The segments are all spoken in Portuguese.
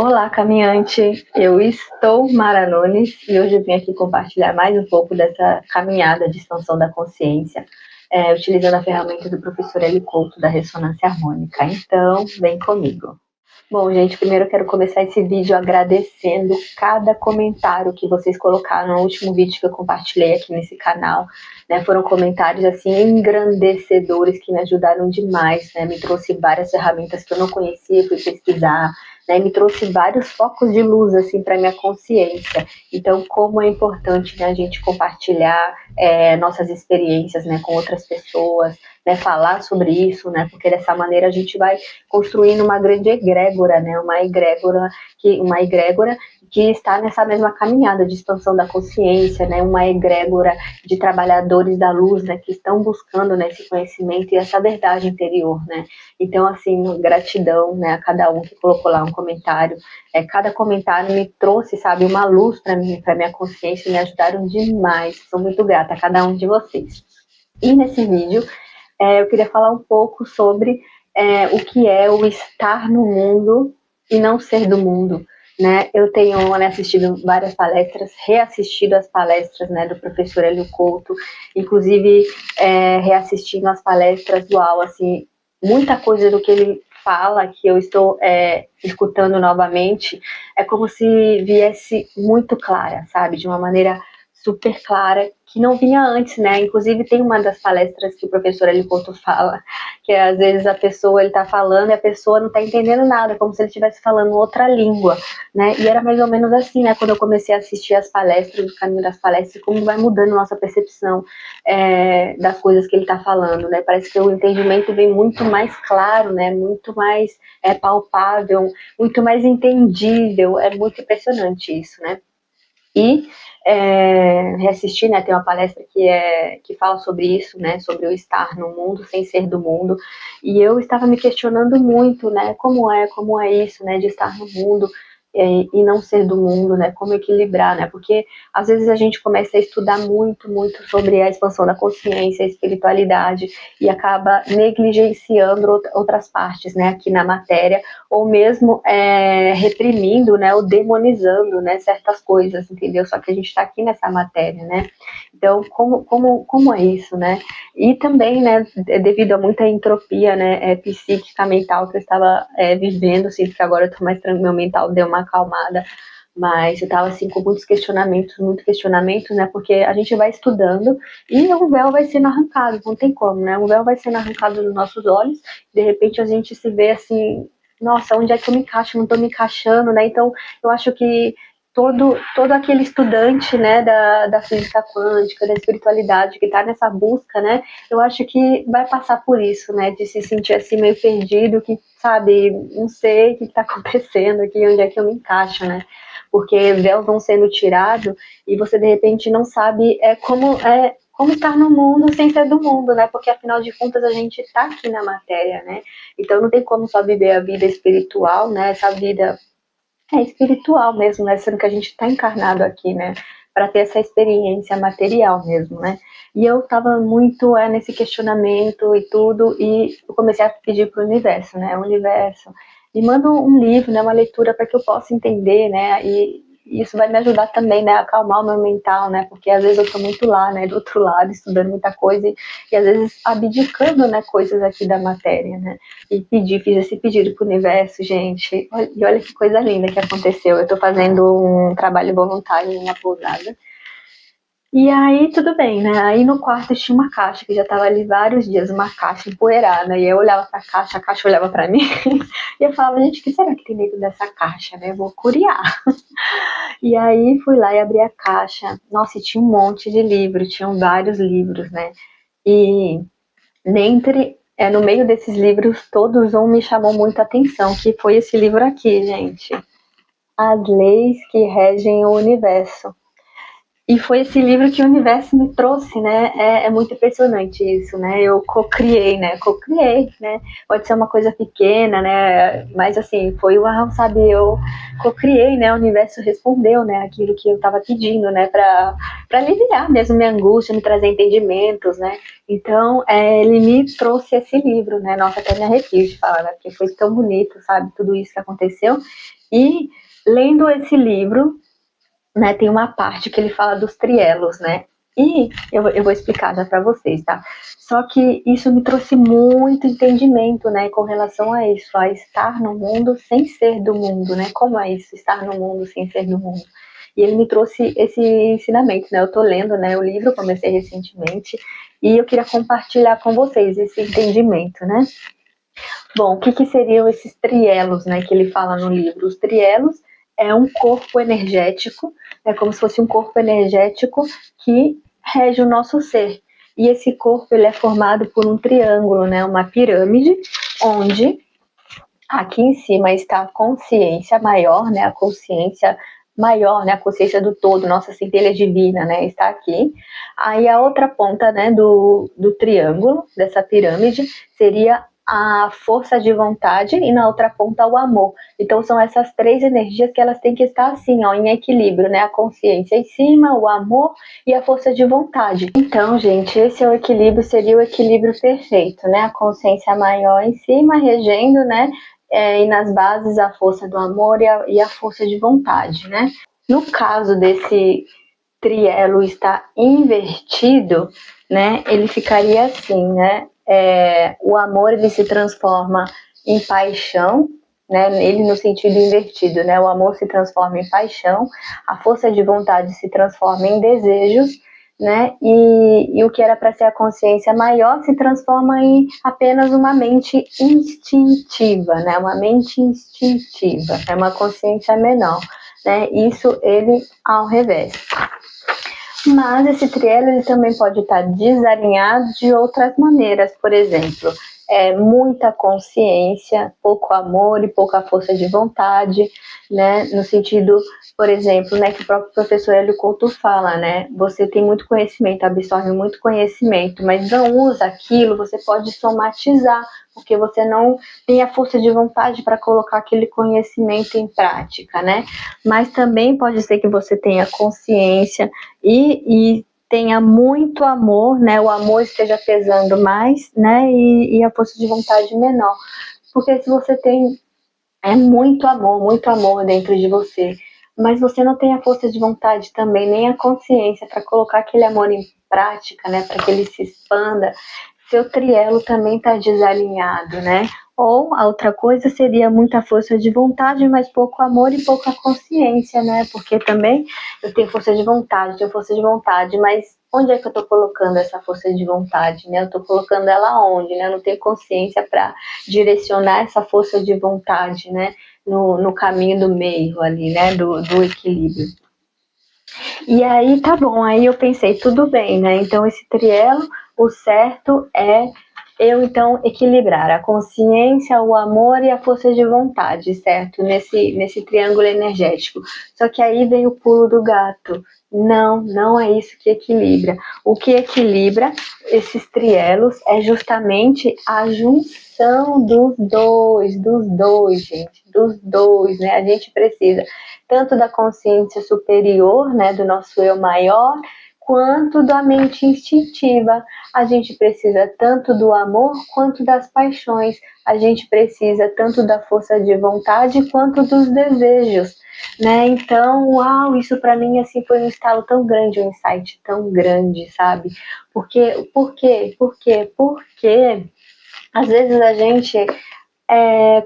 Olá, caminhante! Eu estou Mara Nunes e hoje eu vim aqui compartilhar mais um pouco dessa caminhada de expansão da consciência, utilizando a ferramenta do professor Hélio Couto da ressonância harmônica. Então, vem comigo! Bom, gente, primeiro eu quero começar esse vídeo agradecendo cada comentário que vocês colocaram no último vídeo que eu compartilhei aqui nesse canal, né? Foram comentários, assim, engrandecedores que me ajudaram demais, né? Me trouxe várias ferramentas que eu não conhecia, fui pesquisar, né? Me trouxe vários focos de luz, assim, para minha consciência. Então, como é importante, né, a gente compartilhar nossas experiências, né, com outras pessoas, né, falar sobre isso, né, porque dessa maneira a gente vai construindo uma grande egrégora, né, uma egrégora que está nessa mesma caminhada de expansão da consciência, né, uma egrégora de trabalhadores da luz, né, que estão buscando, né, esse conhecimento e essa verdade interior, né. Então, assim, gratidão, né, a cada um que colocou lá um comentário. Cada comentário me trouxe, sabe, uma luz para mim, para minha consciência, e me ajudaram demais. Sou muito grata a cada um de vocês. E nesse vídeo eu queria falar um pouco sobre o que é o estar no mundo e não ser do mundo, né? Eu tenho assistido várias palestras, reassistido as palestras, né, do professor Hélio Couto, inclusive reassistindo as palestras, uau, assim, muita coisa do que ele fala que eu estou escutando novamente, é como se viesse muito clara, sabe? De uma maneira super clara, que não vinha antes, né? Inclusive tem uma das palestras que o professor Hélio Couto fala, que às vezes a pessoa, ele tá falando e a pessoa não tá entendendo nada, como se ele estivesse falando outra língua, né? E era mais ou menos assim, né? Quando eu comecei a assistir as palestras, o caminho das palestras, como vai mudando nossa percepção das coisas que ele tá falando, né? Parece que o entendimento vem muito mais claro, né? Muito mais palpável, muito mais entendível. É muito impressionante isso, né? E reassistir, né, tem uma palestra que fala sobre isso, né, sobre o estar no mundo sem ser do mundo, e eu estava me questionando muito, né, como é isso, né, de estar no mundo e não ser do mundo, né, como equilibrar, né, porque às vezes a gente começa a estudar muito, muito sobre a expansão da consciência, a espiritualidade, e acaba negligenciando outras partes, né, aqui na matéria, ou mesmo reprimindo, né, ou demonizando, né, certas coisas, entendeu? Só que a gente está aqui nessa matéria, né? Então, como é isso, né? E também, né, devido a muita entropia, né, psíquica, mental que eu estava vivendo, sinto que agora eu tô mais tranquilo, meu mental deu uma acalmada, mas eu estava assim com muitos questionamentos, né? Porque a gente vai estudando e o véu vai sendo arrancado, não tem como, né? O véu vai sendo arrancado dos nossos olhos, de repente a gente se vê assim, nossa, onde é que eu me encaixo? Não estou me encaixando, né? Então, eu acho que todo aquele estudante, né, da física quântica, da espiritualidade, que está nessa busca, né, eu acho que vai passar por isso, né, de se sentir assim meio perdido, que, sabe, não sei o que está acontecendo aqui, onde é que eu me encaixo, né? Porque véus vão sendo tirados e você de repente não sabe como estar no mundo sem ser do mundo, né? Porque afinal de contas a gente está aqui na matéria, né? Então não tem como só viver a vida espiritual, né? Essa vida espiritual mesmo, né? Sendo que a gente está encarnado aqui, né? Para ter essa experiência material mesmo, né? E eu estava muito nesse questionamento e tudo, e eu comecei a pedir para o universo, né? O universo, me manda um livro, né? Uma leitura para que eu possa entender, né? E isso vai me ajudar também, né? A acalmar o meu mental, né? Porque às vezes eu estou muito lá, né? Do outro lado, estudando muita coisa e às vezes abdicando, né? Coisas aqui da matéria, né? E fiz esse pedido pro universo, gente. E olha que coisa linda que aconteceu. Eu tô fazendo um trabalho voluntário numa pousada. E aí, tudo bem, né? Aí no quarto tinha uma caixa que já tava ali vários dias, uma caixa empoeirada. E eu olhava pra caixa, a caixa olhava pra mim. E eu falava, gente, o que será que tem dentro dessa caixa, né? Eu vou curiar. E aí fui lá e abri a caixa. Nossa, e tinha um monte de livros, tinham vários livros, né? E no meio desses livros, todos um me chamou muito a atenção, que foi esse livro aqui, gente. As Leis que Regem o Universo. E foi esse livro que o universo me trouxe, né? É muito impressionante isso, né? Eu co-criei, né? Pode ser uma coisa pequena, né? Mas assim, foi uau, sabe? Eu co-criei, né? O universo respondeu, né? Aquilo que eu estava pedindo, né? Para aliviar mesmo minha angústia, me trazer entendimentos, né? Então, ele me trouxe esse livro, né? Nossa, até me arrepio de falar, né? Porque foi tão bonito, sabe? Tudo isso que aconteceu. E lendo esse livro, né, tem uma parte que ele fala dos trielos, né? E eu vou explicar já para vocês, tá? Só que isso me trouxe muito entendimento, né, com relação a isso, a estar no mundo sem ser do mundo, né? Como é isso, estar no mundo sem ser do mundo? E ele me trouxe esse ensinamento, né? Eu tô lendo, né, o livro, comecei recentemente, e eu queria compartilhar com vocês esse entendimento, né? Bom, o que seriam esses trielos, né, que ele fala no livro? Os trielos é um corpo energético, é como se fosse um corpo energético que rege o nosso ser. E esse corpo ele é formado por um triângulo, né, uma pirâmide, onde aqui em cima está a consciência maior, né, a consciência maior, né, a consciência do todo, nossa centelha divina, né, está aqui. Aí a outra ponta, né, do triângulo, dessa pirâmide, seria a força de vontade e na outra ponta o amor. Então são essas três energias que elas têm que estar assim, ó, em equilíbrio, né, a consciência em cima, o amor e a força de vontade. Então, gente, esse é o equilíbrio, seria o equilíbrio perfeito, né, a consciência maior em cima, regendo, né, e nas bases a força do amor e a força de vontade, né? No caso desse trielo estar invertido, né, ele ficaria assim, né? O amor ele se transforma em paixão, né? Ele no sentido invertido, né? O amor se transforma em paixão, a força de vontade se transforma em desejos, né? E o que era para ser a consciência maior se transforma em apenas uma mente instintiva, né? Uma mente instintiva, é uma consciência menor, né? Isso ele ao revés. Mas esse trielo ele também pode estar desalinhado de outras maneiras, por exemplo, muita consciência, pouco amor e pouca força de vontade, né? No sentido, por exemplo, né, que o próprio professor Hélio Couto fala, né? Você tem muito conhecimento, absorve muito conhecimento, mas não usa aquilo, você pode somatizar, porque você não tem a força de vontade para colocar aquele conhecimento em prática, né? Mas também pode ser que você tenha consciência e tenha muito amor, né? O amor esteja pesando mais, né? E a força de vontade menor. Porque se você tem muito amor dentro de você, mas você não tem a força de vontade também, nem a consciência para colocar aquele amor em prática, né? Para que ele se expanda, seu trielo também está desalinhado, né? Ou a outra coisa seria muita força de vontade, mas pouco amor e pouca consciência, né? Porque também eu tenho força de vontade, mas onde é que eu estou colocando essa força de vontade, né? Eu estou colocando ela onde, né? Eu não tenho consciência para direcionar essa força de vontade, né? No caminho do meio ali, né? Do equilíbrio. E aí tá bom, aí eu pensei, tudo bem, né? Então esse trielo, o certo é eu então equilibrar a consciência, o amor e a força de vontade, certo? Nesse triângulo energético. Só que aí vem o pulo do gato. Não é isso que equilibra. O que equilibra esses trielos é justamente a junção dos dois, gente, dos dois, né? A gente precisa tanto da consciência superior, né, do nosso eu maior, quanto da mente instintiva. A gente precisa tanto do amor quanto das paixões. A gente precisa tanto da força de vontade quanto dos desejos, né? Então, uau, isso para mim assim foi um estalo tão grande, um insight tão grande, sabe? Por quê? Porque às vezes a gente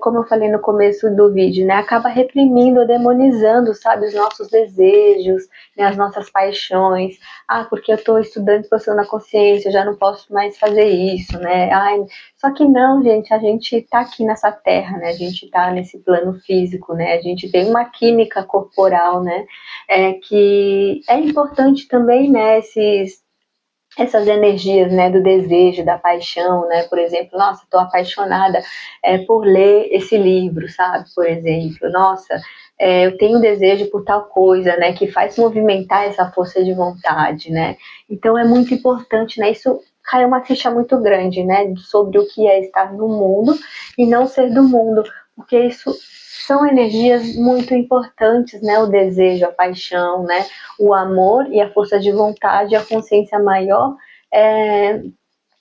como eu falei no começo do vídeo, né, acaba reprimindo ou demonizando, sabe, os nossos desejos, né, as nossas paixões. Ah, porque eu estou estudando expansão da consciência, eu já não posso mais fazer isso, né? Ai, só que não, gente, a gente está aqui nessa terra, né? A gente está nesse plano físico, né? A gente tem uma química corporal, né? Que é importante também, né? Essas energias, né, do desejo, da paixão, né, por exemplo, nossa, estou apaixonada por ler esse livro, sabe, por exemplo, nossa, eu tenho desejo por tal coisa, né, que faz movimentar essa força de vontade, né, então é muito importante, né, isso cai uma ficha muito grande, né, sobre o que é estar no mundo e não ser do mundo, porque isso são energias muito importantes, né? O desejo, a paixão, né? O amor e a força de vontade, a consciência maior,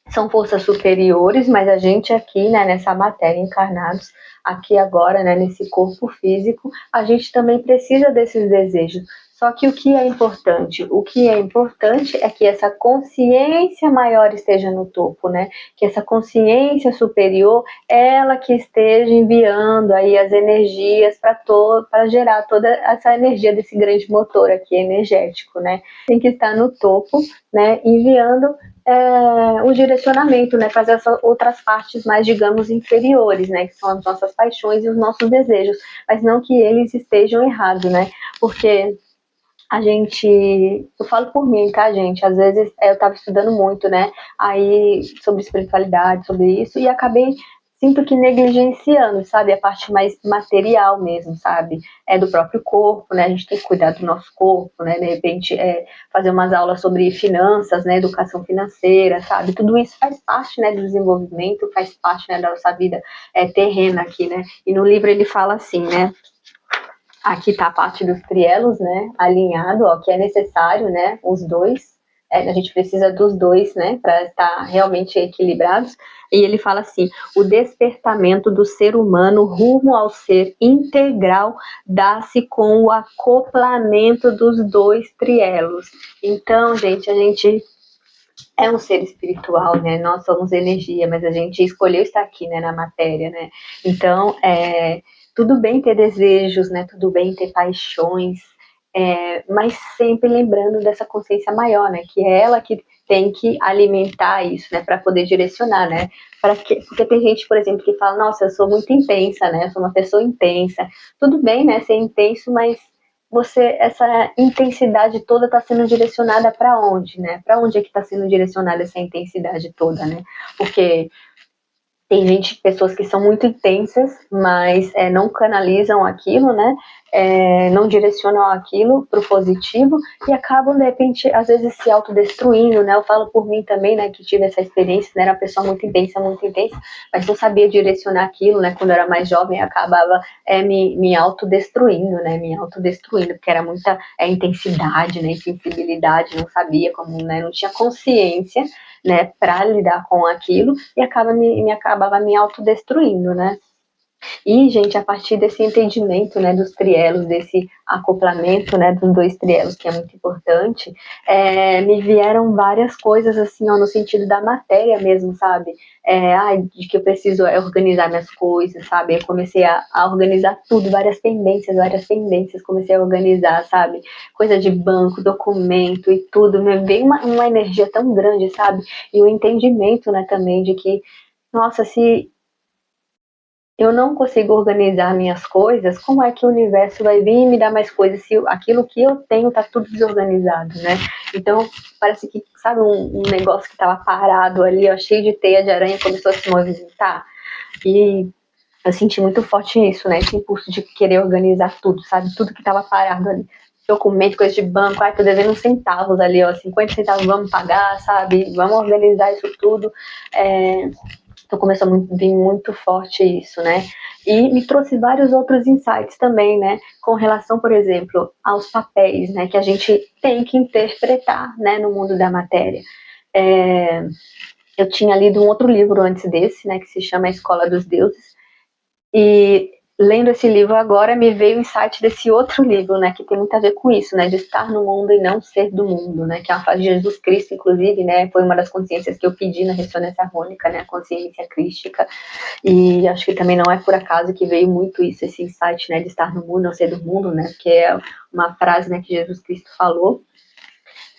são forças superiores, mas a gente aqui, né, nessa matéria, encarnados, aqui agora, né, nesse corpo físico, a gente também precisa desses desejos. Só que o que é importante? O que é importante é que essa consciência maior esteja no topo, né? Que essa consciência superior, ela que esteja enviando aí as energias para gerar toda essa energia desse grande motor aqui energético, né? Tem que estar no topo, né? Enviando o direcionamento, né, para essas outras partes mais, digamos, inferiores, né, que são as nossas paixões e os nossos desejos, mas não que eles estejam errados, né, porque a gente, eu falo por mim, tá, gente, às vezes eu tava estudando muito, né, aí sobre espiritualidade, sobre isso, e acabei sinto que negligenciando, sabe, a parte mais material mesmo, sabe, do próprio corpo, né, a gente tem que cuidar do nosso corpo, né, de repente fazer umas aulas sobre finanças, né, educação financeira, sabe, tudo isso faz parte, né, do desenvolvimento, faz parte, né, da nossa vida terrena aqui, né, e no livro ele fala assim, né, aqui está a parte dos trielos, né, alinhado, ó, que é necessário, né, os dois, a gente precisa dos dois, né, para estar realmente equilibrados. E ele fala assim: o despertamento do ser humano rumo ao ser integral dá-se com o acoplamento dos dois trielos. Então, gente, a gente é um ser espiritual, né? Nós somos energia, mas a gente escolheu estar aqui, né, na matéria, né? Então, tudo bem ter desejos, né? Tudo bem ter paixões, mas sempre lembrando dessa consciência maior, né? Que é ela que tem que alimentar isso, né? Para poder direcionar, né? Porque tem gente, por exemplo, que fala: nossa, eu sou muito intensa, né? Eu sou uma pessoa intensa. Tudo bem, né? Ser intenso, mas essa intensidade toda está sendo direcionada para onde, né? Para onde é que está sendo direcionada essa intensidade toda, né? Porque tem pessoas que são muito intensas, mas não canalizam aquilo, né? Não direcionam aquilo para o positivo e acabam, de repente, às vezes se autodestruindo, né? Eu falo por mim também, né? Que tive essa experiência, né? Era uma pessoa muito intensa, mas não sabia direcionar aquilo, né? Quando eu era mais jovem, acabava me autodestruindo, né? Me autodestruindo, porque era muita intensidade, né? Insensibilidade, não sabia como, né? Não tinha consciência, né, para lidar com aquilo e acabava me autodestruindo, né? E, gente, a partir desse entendimento, né, dos trielos, desse acoplamento, né, dos dois trielos, que é muito importante, me vieram várias coisas, assim, ó, no sentido da matéria mesmo, sabe? De que eu preciso organizar minhas coisas, sabe? Eu comecei a organizar tudo, várias pendências, comecei a organizar, sabe? Coisa de banco, documento e tudo, me veio uma energia tão grande, sabe? E o entendimento, né, também de que, nossa, se eu não consigo organizar minhas coisas, como é que o universo vai vir e me dar mais coisas se aquilo que eu tenho tá tudo desorganizado, né? Então, parece que, sabe, um negócio que tava parado ali, ó, cheio de teia de aranha, começou a se movimentar. E eu senti muito forte isso, né? Esse impulso de querer organizar tudo, sabe? Tudo que tava parado ali. Documento, coisa de banco, tô devendo uns centavos ali, ó, 50 centavos, vamos pagar, sabe? Vamos organizar isso tudo. Então começou a vir muito forte isso, né? E me trouxe vários outros insights também, né? Com relação, por exemplo, aos papéis, né? Que a gente tem que interpretar, né? No mundo da matéria. Eu tinha lido um outro livro antes desse, né? Que se chama A Escola dos Deuses. E lendo esse livro agora me veio o insight desse outro livro, né, que tem muito a ver com isso, né, de estar no mundo e não ser do mundo, né, que é uma frase de Jesus Cristo, inclusive, né, foi uma das consciências que eu pedi na ressonância harmônica, né, a consciência crística, e acho que também não é por acaso que veio muito isso, esse insight, né, de estar no mundo, não ser do mundo, né, porque é uma frase, né, que Jesus Cristo falou.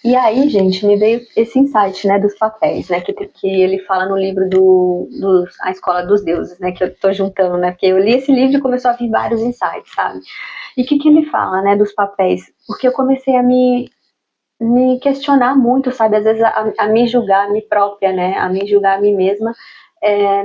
E aí, gente, me veio esse insight, né, dos papéis, né, que ele fala no livro A Escola dos Deuses, né, que eu tô juntando, né, porque eu li esse livro e começou a vir vários insights, sabe? E o que ele fala, né, dos papéis? Porque eu comecei a me questionar muito, sabe, às vezes a me julgar a mim própria, né, a me julgar a mim mesma.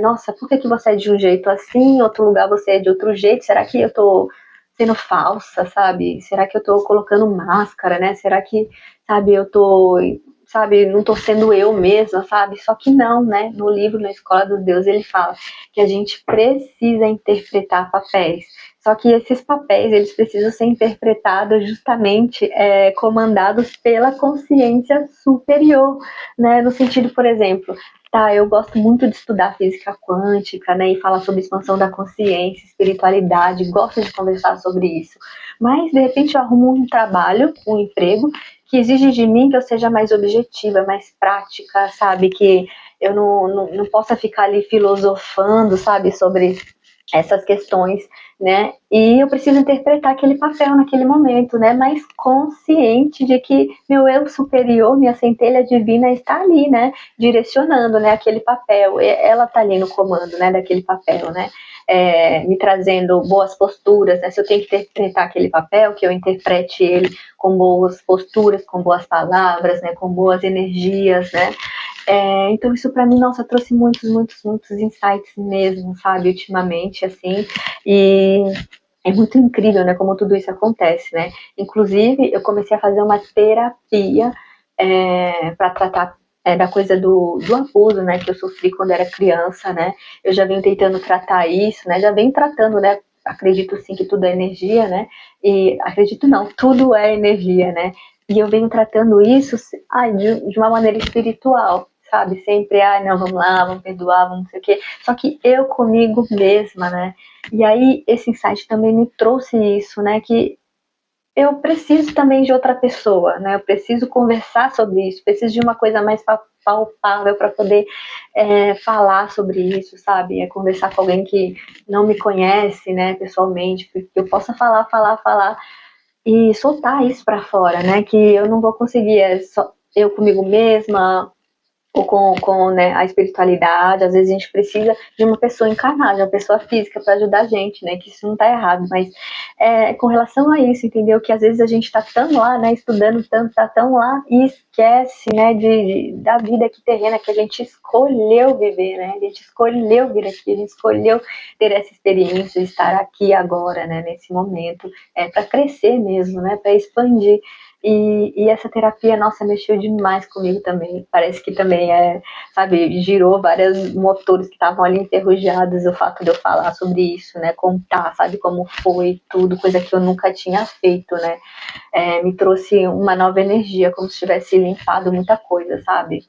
Nossa, por que você é de um jeito assim, em outro lugar você é de outro jeito? Será que eu tô sendo falsa, sabe? Será que eu tô colocando máscara, né? Será que, sabe, eu tô, sabe, não tô sendo eu mesma, sabe? Só que não, né? No livro Na Escola dos Deuses ele fala que a gente precisa interpretar papéis. Só que esses papéis, eles precisam ser interpretados justamente comandados pela consciência superior, né? No sentido, por exemplo, tá, eu gosto muito de estudar física quântica, né, e falar sobre expansão da consciência, espiritualidade, gosto de conversar sobre isso. Mas, de repente, eu arrumo um trabalho, um emprego, que exige de mim que eu seja mais objetiva, mais prática, sabe? Que eu não possa ficar ali filosofando, sabe, sobre essas questões, né? E eu preciso interpretar aquele papel naquele momento, né? Mas consciente de que meu eu superior, minha centelha divina está ali, né? Direcionando, né? Aquele papel, ela está ali no comando, né? Daquele papel, né? Me trazendo boas posturas, né? Se eu tenho que interpretar aquele papel, que eu interprete ele com boas posturas, com boas palavras, né? Com boas energias, né? Então isso para mim, nossa, trouxe muitos insights mesmo, sabe, ultimamente, assim, e é muito incrível, né, como tudo isso acontece, né. Inclusive, eu comecei a fazer uma terapia para tratar da coisa do abuso, né, que eu sofri quando era criança, né. Eu já venho tentando tratar isso, né, já venho tratando, né, acredito sim que tudo é energia, né, e acredito não, tudo é energia, né, e eu venho tratando isso de uma maneira espiritual, sabe? Sempre, não, vamos lá, vamos perdoar, vamos não sei o quê. Só que eu comigo mesma, né? E aí esse insight também me trouxe isso, né? Que eu preciso também de outra pessoa, né? Eu preciso conversar sobre isso, preciso de uma coisa mais palpável para poder falar sobre isso, sabe? Conversar com alguém que não me conhece, né, pessoalmente, porque eu possa falar e soltar isso para fora, né? Que eu não vou conseguir, só eu comigo mesma, ou com né, a espiritualidade. Às vezes a gente precisa de uma pessoa encarnada, de uma pessoa física para ajudar a gente, né? Que isso não está errado, mas com relação a isso, entendeu? Que às vezes a gente está tão lá, né? Estudando tanto, está tão lá e esquece, né? Da vida aqui terrena que a gente escolheu viver, né? A gente escolheu vir aqui, a gente escolheu ter essa experiência, estar aqui agora, né? Nesse momento, para crescer mesmo, né? Para expandir. E essa terapia, nossa, mexeu demais comigo também. Parece que também sabe, girou vários motores que estavam ali enferrujados, o fato de eu falar sobre isso, né, contar, sabe, como foi tudo, coisa que eu nunca tinha feito, né, me trouxe uma nova energia, como se tivesse limpado muita coisa, sabe.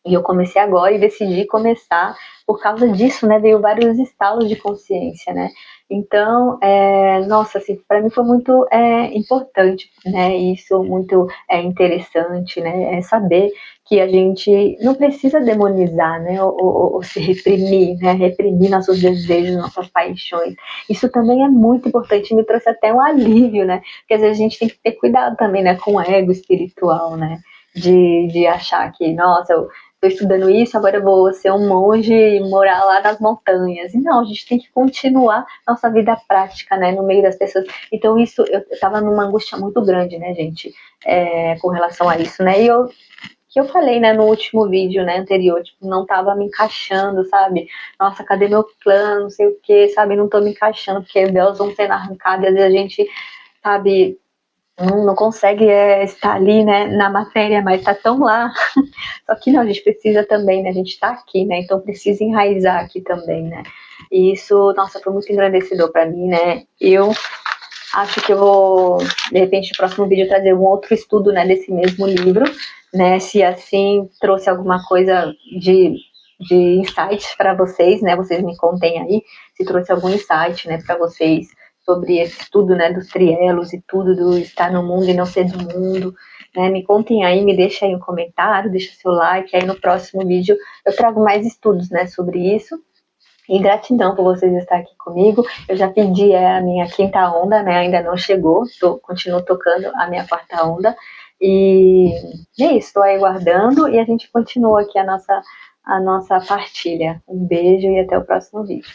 E eu comecei agora e decidi começar por causa disso, né? Veio vários estalos de consciência, né? Então, nossa, assim, para mim foi muito importante, né? Isso muito interessante, né? Saber que a gente não precisa demonizar, né? Ou se reprimir, né? Reprimir nossos desejos, nossas paixões. Isso também é muito importante. Me trouxe até um alívio, né? Porque às vezes a gente tem que ter cuidado também, né? Com o ego espiritual, né? De achar que, nossa, eu estou estudando isso, agora eu vou ser um monge e morar lá nas montanhas. E não, a gente tem que continuar nossa vida prática, né, no meio das pessoas. Então isso, eu estava numa angústia muito grande, né, gente, com relação a isso, né, que eu falei, né, no último vídeo, né, anterior, tipo, não tava me encaixando, sabe? Nossa, cadê meu plano, não sei o que, sabe? Não tô me encaixando, porque Deus vão sendo arrancado e às vezes a gente, sabe, não consegue estar ali, né, na matéria, mas está tão lá. Só que não, a gente precisa também, né, a gente está aqui, né, então precisa enraizar aqui também, né. E isso, nossa, foi muito engrandecedor para mim, né. Eu acho que eu vou, de repente, no próximo vídeo trazer um outro estudo, né, desse mesmo livro, né, se assim trouxe alguma coisa de insights para vocês, né, vocês me contem aí, se trouxe algum insight, né, para vocês sobre esse estudo, né, dos trielos e tudo, do estar no mundo e não ser do mundo, né, me contem aí, me deixa aí um comentário, deixa seu like, aí no próximo vídeo eu trago mais estudos, né, sobre isso. E gratidão por vocês estarem aqui comigo. Eu já pedi a minha quinta onda, né? Ainda não chegou. Continuo tocando a minha quarta onda. E é isso, estou aí guardando e a gente continua aqui a nossa partilha. Um beijo e até o próximo vídeo.